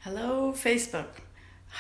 Hello, Facebook.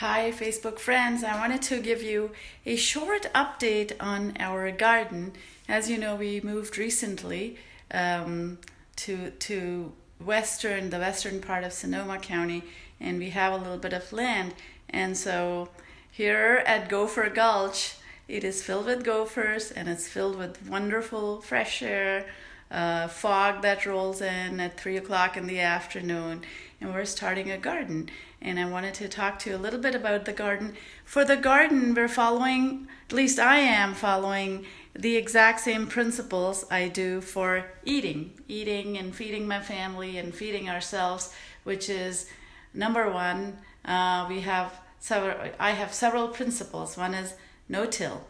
Hi, Facebook friends. I wanted to give you a short update on our garden. As you know, we moved recently to the western part of Sonoma County, and we have a little bit of land. And so here at Gopher Gulch, it is filled with gophers, and it's filled with wonderful fresh air, fog that rolls in at 3 o'clock in the afternoon, and we're starting a garden. And I wanted to talk to you a little bit about the garden. For the garden, we're following, at least I am following, the exact same principles I do for eating and feeding my family and feeding ourselves, which is number one, I have several principles. One is no till.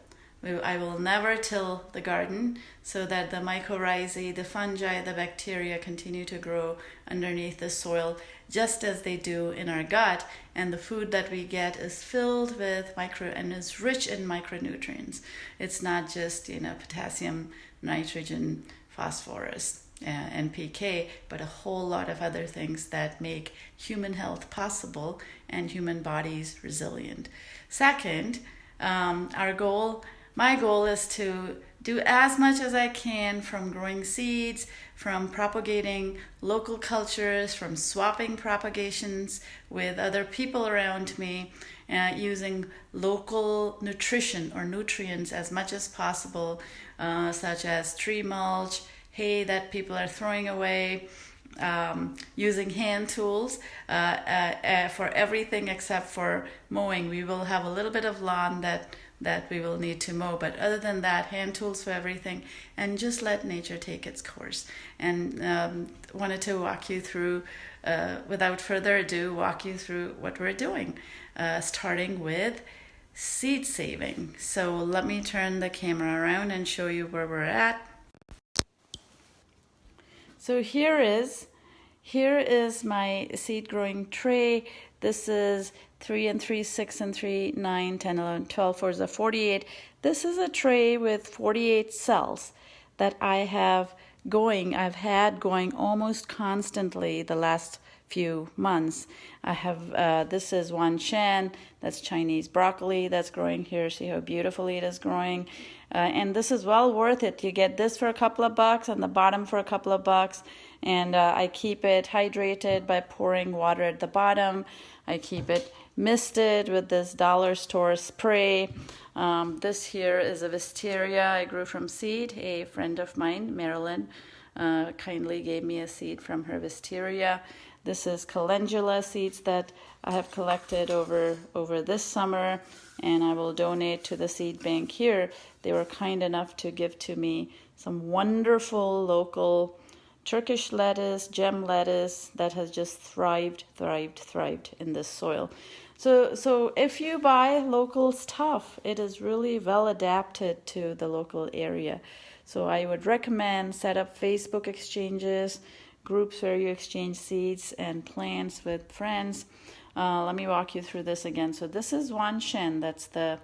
I will never till the garden so that the mycorrhizae, the fungi, the bacteria continue to grow underneath the soil just as they do in our gut. And the food that we get is filled with and is rich in micronutrients. It's not just, potassium, nitrogen, phosphorus, NPK, but a whole lot of other things that make human health possible and human bodies resilient. Second, my goal is to do as much as I can from growing seeds, from propagating local cultures, from swapping propagations with other people around me, using local nutrition or nutrients as much as possible, such as tree mulch, hay that people are throwing away, using hand tools for everything except for mowing. We will have a little bit of lawn that we will need to mow, but other than that, hand tools for everything, and just let nature take its course. And wanted to walk you through, without further ado, what we're doing, starting with seed saving. So let me turn the camera around and show you where we're at. So here is my seed growing tray. This is 3 and 3, 6 and 3, 9, 10, 11, 12, 4 is a 48. This is a tray with 48 cells that I've had going almost constantly the last few months. This is one shan, that's Chinese broccoli that's growing here. See how beautifully it is growing. And this is well worth it. You get this for a couple of bucks and the bottom for a couple of bucks. And I keep it hydrated by pouring water at the bottom. I keep it misted with this dollar store spray. This here is a wisteria I grew from seed. A friend of mine, Marilyn, kindly gave me a seed from her wisteria. This is calendula seeds that I have collected over this summer, and I will donate to the seed bank here. They were kind enough to give to me some wonderful local Turkish lettuce, gem lettuce that has just thrived in this soil. So if you buy local stuff, it is really well adapted to the local area. So I would recommend set up Facebook exchanges, groups where you exchange seeds and plants with friends. Let me walk you through this again. So this is one shen, that's the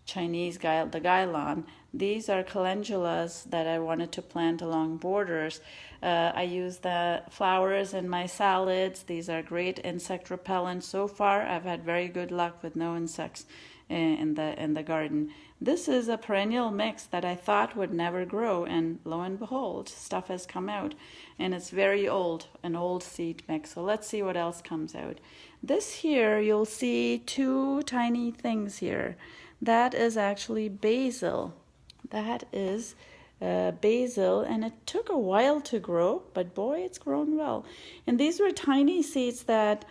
Chinese the gailan. These are calendulas that I wanted to plant along borders. I use the flowers in my salads. These are great insect repellents. So far, I've had very good luck with no insects in the garden. This is a perennial mix that I thought would never grow, and lo and behold, stuff has come out. And it's very old, an old seed mix. So let's see what else comes out. This here, you'll see two tiny things here. That is actually basil. That is basil, and it took a while to grow, but boy, it's grown well. And these were tiny seeds that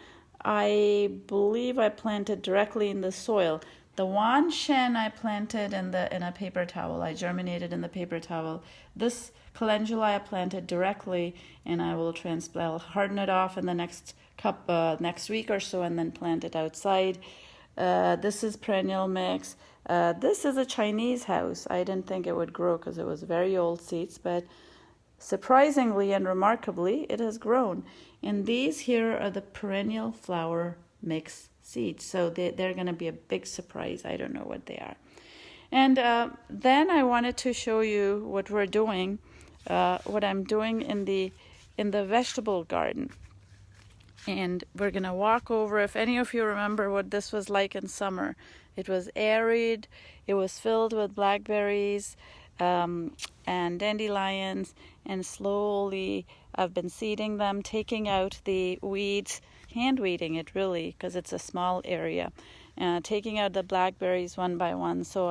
I believe I planted directly in the soil. The one shen I planted in a paper towel. I germinated in the paper towel. This calendula I planted directly, and I will transplant. I'll harden it off in the next week or so, and then plant it outside. This is perennial mix. This is a Chinese house. I didn't think it would grow because it was very old seeds, but surprisingly and remarkably, it has grown. And these here are the perennial flower mix seeds. So they're going to be a big surprise. I don't know what they are. And then I wanted to show you what we're doing, what I'm doing in the vegetable garden. And we're going to walk over. If any of you remember what this was like in summer, it was arid, it was filled with blackberries and dandelions, and slowly I've been seeding them, taking out the weeds, hand weeding it really, because it's a small area, taking out the blackberries one by one so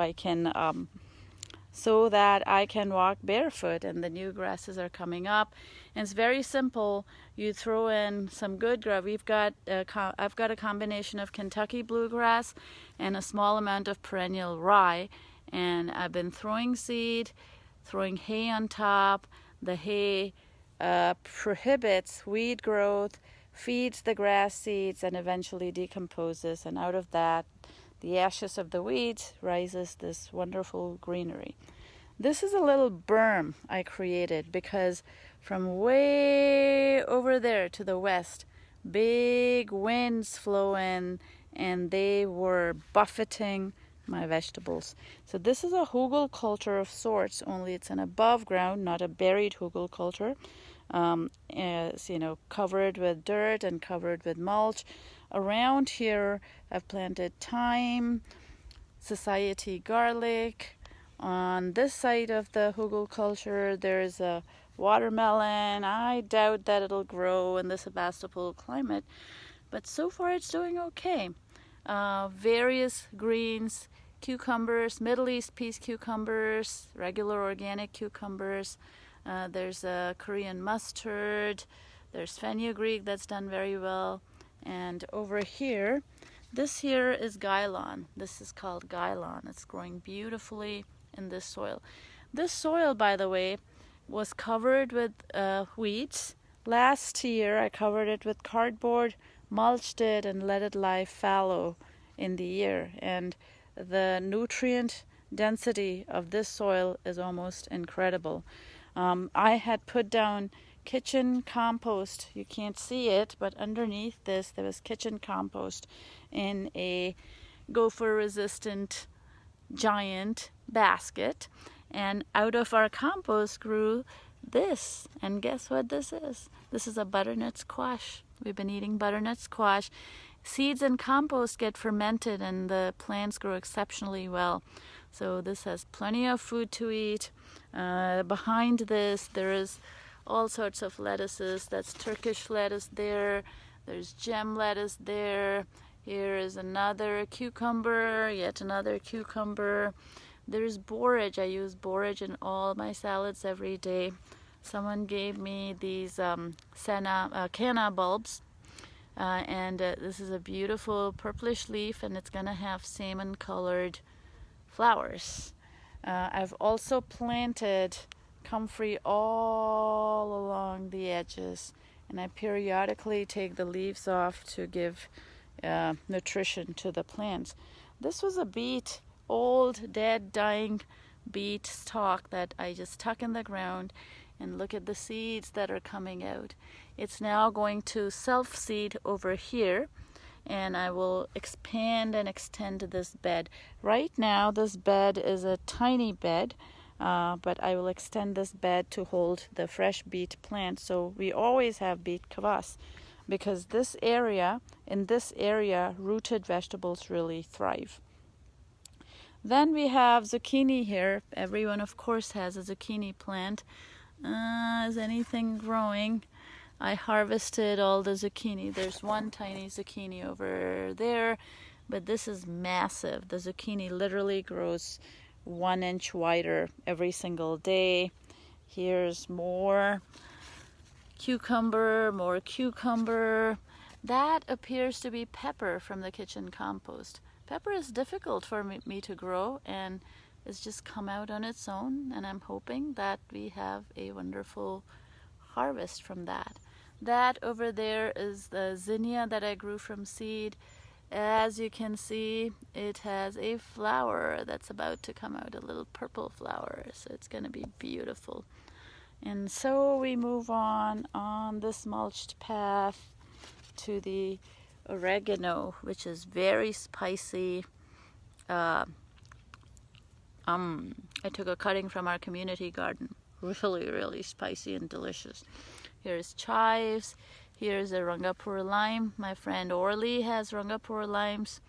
that I can walk barefoot and the new grasses are coming up. And it's very simple. You throw in some good grass. I've got a combination of Kentucky bluegrass and a small amount of perennial rye, and I've been throwing seed, throwing hay on top. The hay prohibits weed growth, feeds the grass seeds, and eventually decomposes, and out of that, the ashes of the weeds rises this wonderful greenery. This is a little berm I created because from way over there to the west, big winds flow in and they were buffeting my vegetables. So this is a hugelkultur of sorts, only it's an above ground, not a buried hugelkultur. Covered with dirt and covered with mulch. Around here, I've planted thyme, society garlic. On this side of the hugelkultur, there's a watermelon. I doubt that it'll grow in this Sebastopol climate, but so far it's doing okay. Various greens, cucumbers, Middle East peas cucumbers, regular organic cucumbers. There's a Korean mustard. There's fenugreek that's done very well. And over here, this here is gailan. This is called gailan. It's growing beautifully in this soil. This soil, by the way, was covered with weeds. Last year, I covered it with cardboard, mulched it, and let it lie fallow in the year. And the nutrient density of this soil is almost incredible. I had put down kitchen compost. You can't see it, but underneath this there was kitchen compost in a gopher resistant giant basket, and out of our compost grew this. And guess what this is? This is a butternut squash. We've been eating butternut squash. Seeds and compost get fermented and the plants grow exceptionally well. So this has plenty of food to eat. Behind this there is all sorts of lettuces. That's Turkish lettuce there. There's gem lettuce there. Here is another cucumber, yet another cucumber. There's borage. I use borage in all my salads every day. Someone gave me these canna bulbs. This is a beautiful purplish leaf, and it's going to have salmon-colored flowers. I've also planted comfrey all along the edges, and I periodically take the leaves off to give nutrition to the plants. This was a beet, old, dead, dying beet stalk that I just tuck in the ground, and look at the seeds that are coming out. It's now going to self-seed over here, and I will expand and extend this bed. Right now this bed is a tiny bed, but I will extend this bed to hold the fresh beet plant, so we always have beet kvass, because in this area rooted vegetables really thrive. Then we have zucchini here. Everyone of course has a zucchini plant. Is anything growing? I harvested all the zucchini. There's one tiny zucchini over there, but this is massive. The zucchini literally grows 1 inch wider every single day. Here's more cucumber. That appears to be pepper from the kitchen compost. Pepper is difficult for me to grow, and it's just come out on its own, and I'm hoping that we have a wonderful harvest from that. That over there is the zinnia that I grew from seed. As you can see, it has a flower that's about to come out, a little purple flower, so it's going to be beautiful. And so we move on this mulched path to the oregano, which is very spicy. I took a cutting from our community garden. Really, really spicy and delicious. Here's chives. Here's a Rangapur lime. My friend Orly has Rangapur limes,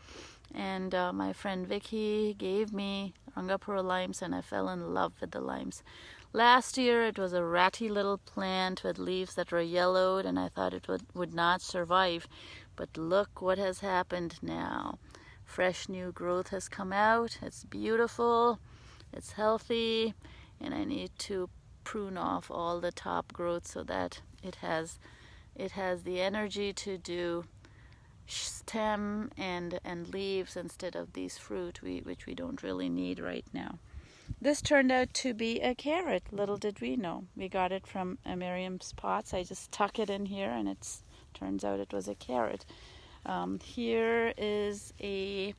and my friend Vicky gave me Rangapur limes, and I fell in love with the limes. Last year it was a ratty little plant with leaves that were yellowed, and I thought it would not survive. But look what has happened now. Fresh new growth has come out. It's beautiful, it's healthy, and I need to prune off all the top growth so that it has the energy to do stem and leaves instead of these fruit, which we don't really need right now. This turned out to be a carrot. Little did we know. We got it from Miriam's pots. I just tuck it in here, and turns out it was a carrot. Here is a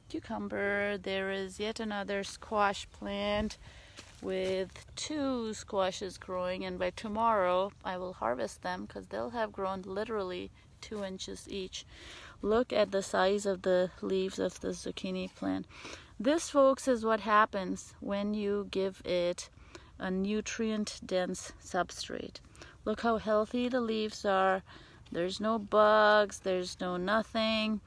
cucumber. There is yet another squash plant with 2 squashes growing, and by tomorrow I will harvest them because they'll have grown literally 2 inches each. Look at the size of the leaves of the zucchini plant. This, folks, is what happens when you give it a nutrient-dense substrate. Look how healthy the leaves are. There's no bugs, there's no nothing.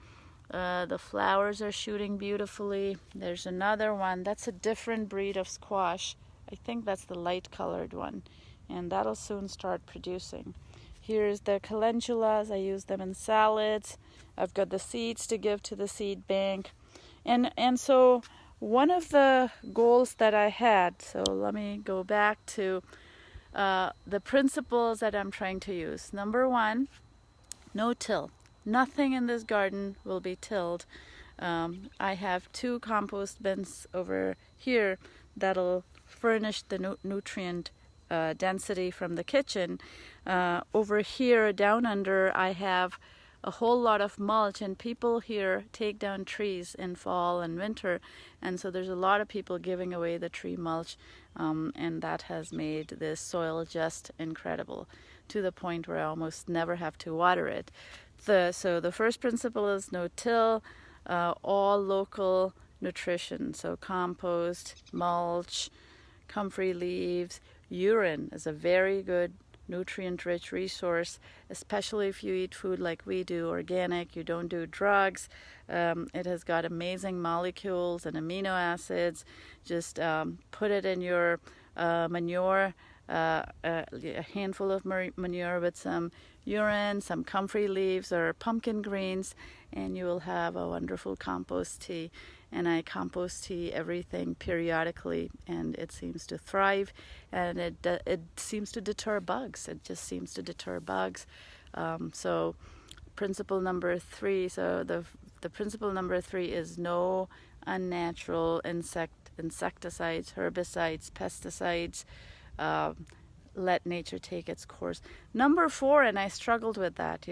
The flowers are shooting beautifully. There's another one. That's a different breed of squash. I think that's the light colored one, and that'll soon start producing. Here's the calendulas. I use them in salads. I've got the seeds to give to the seed bank. And so one of the goals that I had, so let me go back to the principles that I'm trying to use. Number 1, no till. Nothing in this garden will be tilled. I have 2 compost bins over here that'll furnish the nutrient density from the kitchen. Over here, down under, I have a whole lot of mulch, and people here take down trees in fall and winter, and so there's a lot of people giving away the tree mulch, and that has made this soil just incredible, to the point where I almost never have to water it. So the first principle is no till, all local nutrition, so compost, mulch, comfrey leaves. Urine is a very good nutrient-rich resource, especially if you eat food like we do, organic, you don't do drugs. It has got amazing molecules and amino acids. Just put it in your manure, a handful of manure with some urine, some comfrey leaves or pumpkin greens, and you will have a wonderful compost tea. And I compost tea everything periodically, and it seems to thrive, and it seems to deter bugs. It just seems to deter bugs. So principle number 3, so the principle number 3 is no unnatural insecticides, herbicides, pesticides. Let nature take its course. Number 4, and I struggled with that,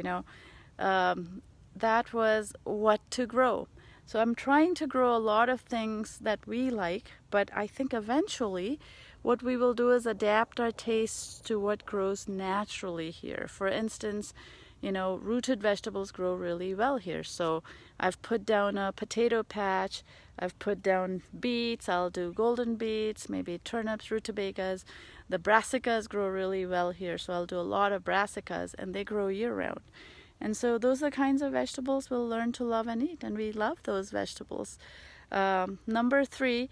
that was what to grow. So I'm trying to grow a lot of things that we like, but I think eventually what we will do is adapt our tastes to what grows naturally here. For instance, rooted vegetables grow really well here. So I've put down a potato patch, I've put down beets, I'll do golden beets, maybe turnips, rutabagas. The brassicas grow really well here, so I'll do a lot of brassicas, and they grow year-round. And so those are the kinds of vegetables we'll learn to love and eat, and we love those vegetables. Number 3,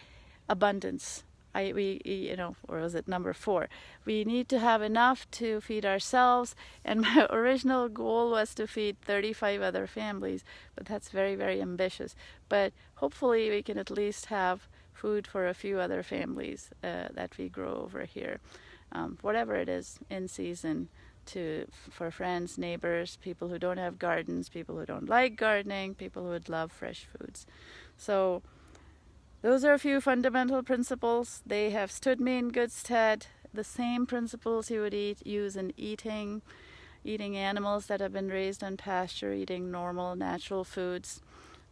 abundance. Or was it number 4? We need to have enough to feed ourselves, and my original goal was to feed 35 other families, but that's very, very ambitious. But hopefully we can at least have food for a few other families that we grow over here. Whatever it is, in season, for friends, neighbors, people who don't have gardens, people who don't like gardening, people who would love fresh foods. So those are a few fundamental principles. They have stood me in good stead. The same principles you would use in eating animals that have been raised on pasture, eating normal, natural foods.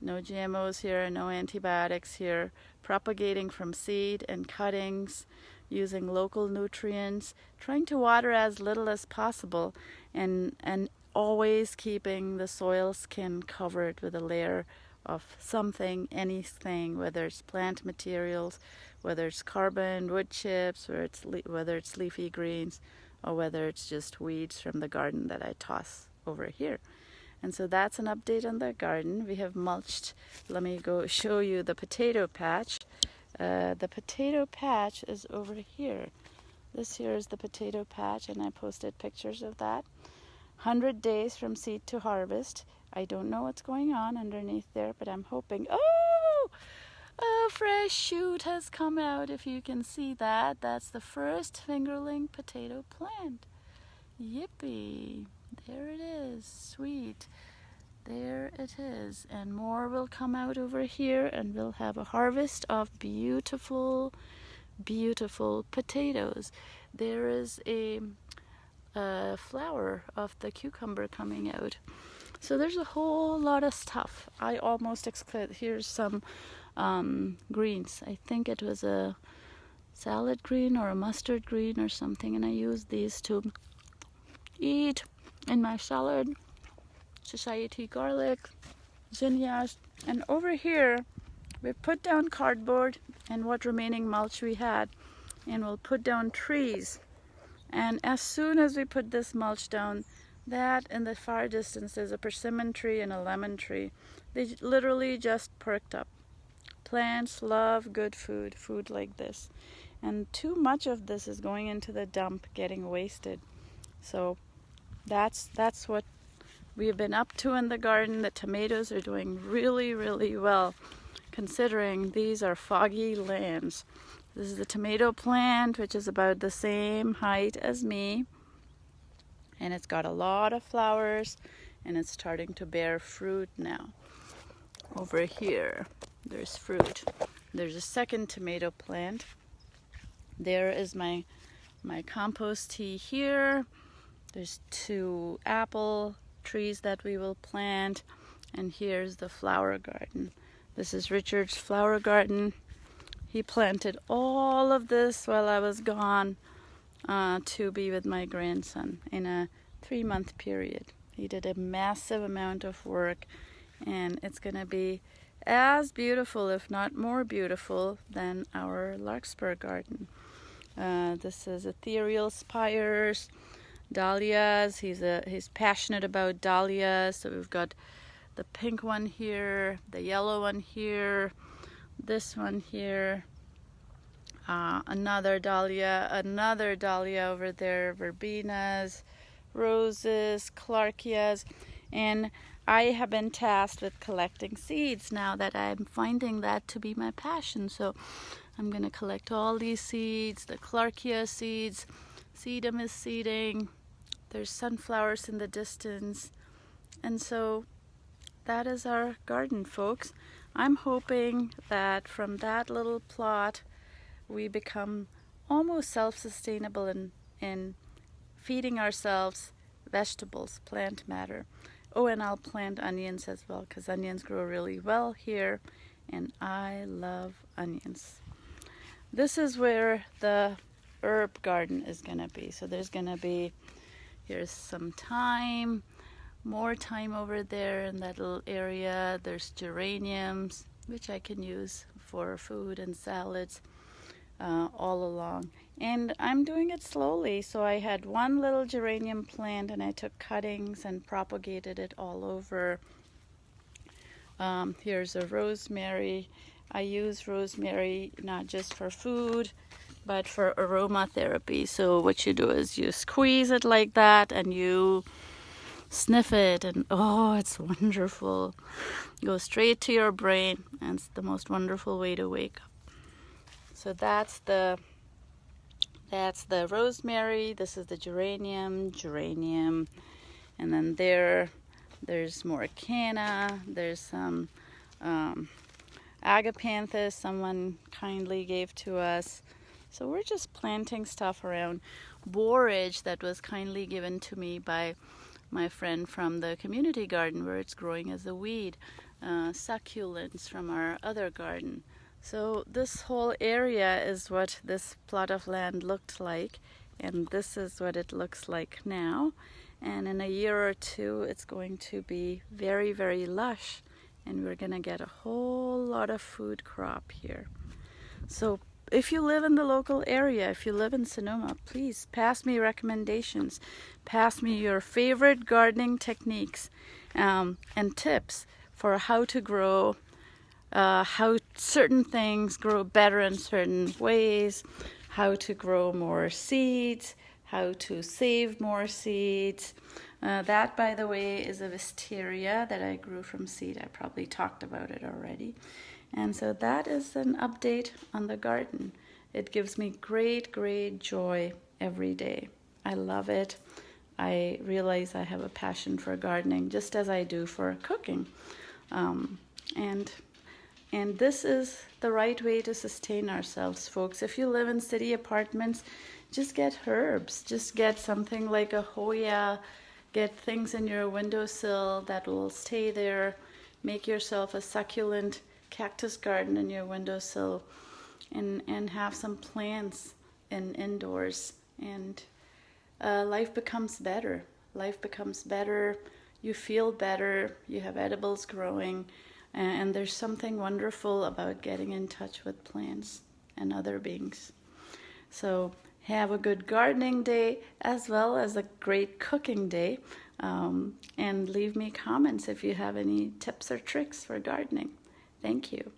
No GMOs here, no antibiotics here. Propagating from seed and cuttings, using local nutrients, trying to water as little as possible, and always keeping the soil skin covered with a layer of something, anything, whether it's plant materials, whether it's carbon, wood chips, whether it's leafy greens, or whether it's just weeds from the garden that I toss over here. And so that's an update on the garden. We have mulched. Let me go show you the potato patch. The potato patch is over here. This here is the potato patch, and I posted pictures of that. 100 days from seed to harvest. I don't know what's going on underneath there, but I'm hoping. Oh, a fresh shoot has come out. If you can see that, that's the first fingerling potato plant. Yippee! There it is. Sweet. There it is. And more will come out over here, and we'll have a harvest of beautiful, beautiful potatoes. There is a flower of the cucumber coming out. So there's a whole lot of stuff. I almost excluded. Here's some greens. I think it was a salad green or a mustard green or something, and I used these to eat in my salad. Society garlic, zinnias, and over here we put down cardboard and what remaining mulch we had, and we'll put down trees. And as soon as we put this mulch down, that in the far distance there's a persimmon tree and a lemon tree. They literally just perked up. Plants love good food, food like this. And too much of this is going into the dump, getting wasted. So that's what we've been up to in the garden. The tomatoes are doing really, really well, considering these are foggy lands. This is the tomato plant, which is about the same height as me. And it's got a lot of flowers, and it's starting to bear fruit now. Over here, there's fruit. There's a second tomato plant. There is my compost tea here. There's 2 apple trees that we will plant, and here's the flower garden. This is Richard's flower garden. He planted all of this while I was gone to be with my grandson in a 3-month period. He did a massive amount of work, and it's going to be as beautiful, if not more beautiful, than our larkspur garden. This is ethereal spires, dahlias. He's passionate about dahlias, so we've got the pink one here, the yellow one here, this one here, another dahlia over there, verbenas, roses, clarkias, and I have been tasked with collecting seeds now that I'm finding that to be my passion. So I'm going to collect all these seeds, the clarkia seeds. Sedum is seeding. There's sunflowers in the distance. And so that is our garden, folks. I'm hoping that from that little plot we become almost self-sustainable in feeding ourselves vegetables, plant matter. Oh, and I'll plant onions as well, because onions grow really well here, and I love onions. This is where the herb garden is going to be. So there's going to be, here's some thyme, more thyme over there in that little area. There's geraniums, which I can use for food and salads all along. And I'm doing it slowly. So I had one little geranium plant, and I took cuttings and propagated it all over. Here's a rosemary. I use rosemary not just for food, but for aromatherapy. So what you do is you squeeze it like that, and you sniff it, and oh, it's wonderful. Go straight to your brain, and it's the most wonderful way to wake up. So that's the rosemary. This is the geranium, and then there's more canna. There's some agapanthus someone kindly gave to us. So we're just planting stuff around. Borage that was kindly given to me by my friend from the community garden, where it's growing as a weed. Succulents from our other garden. So this whole area is what this plot of land looked like, and this is what it looks like now. And in a year or two, it's going to be very, very lush, and we're going to get a whole lot of food crop here. So if you live in the local area, if you live in Sonoma, please pass me recommendations. Pass me your favorite gardening techniques and tips for how to grow, how certain things grow better in certain ways, how to grow more seeds, how to save more seeds. That, by the way, is a wisteria that I grew from seed. I probably talked about it already. And so that is an update on the garden. It gives me great, great joy every day. I love it. I realize I have a passion for gardening, just as I do for cooking. And this is the right way to sustain ourselves, folks. If you live in city apartments, just get herbs. Just get something like a Hoya. Get things in your windowsill that will stay there. Make yourself a succulent cactus garden in your windowsill, and have some plants indoors. And life becomes better. Life becomes better. You feel better. You have edibles growing. And there's something wonderful about getting in touch with plants and other beings. So have a good gardening day as well as a great cooking day. And leave me comments if you have any tips or tricks for gardening. Thank you.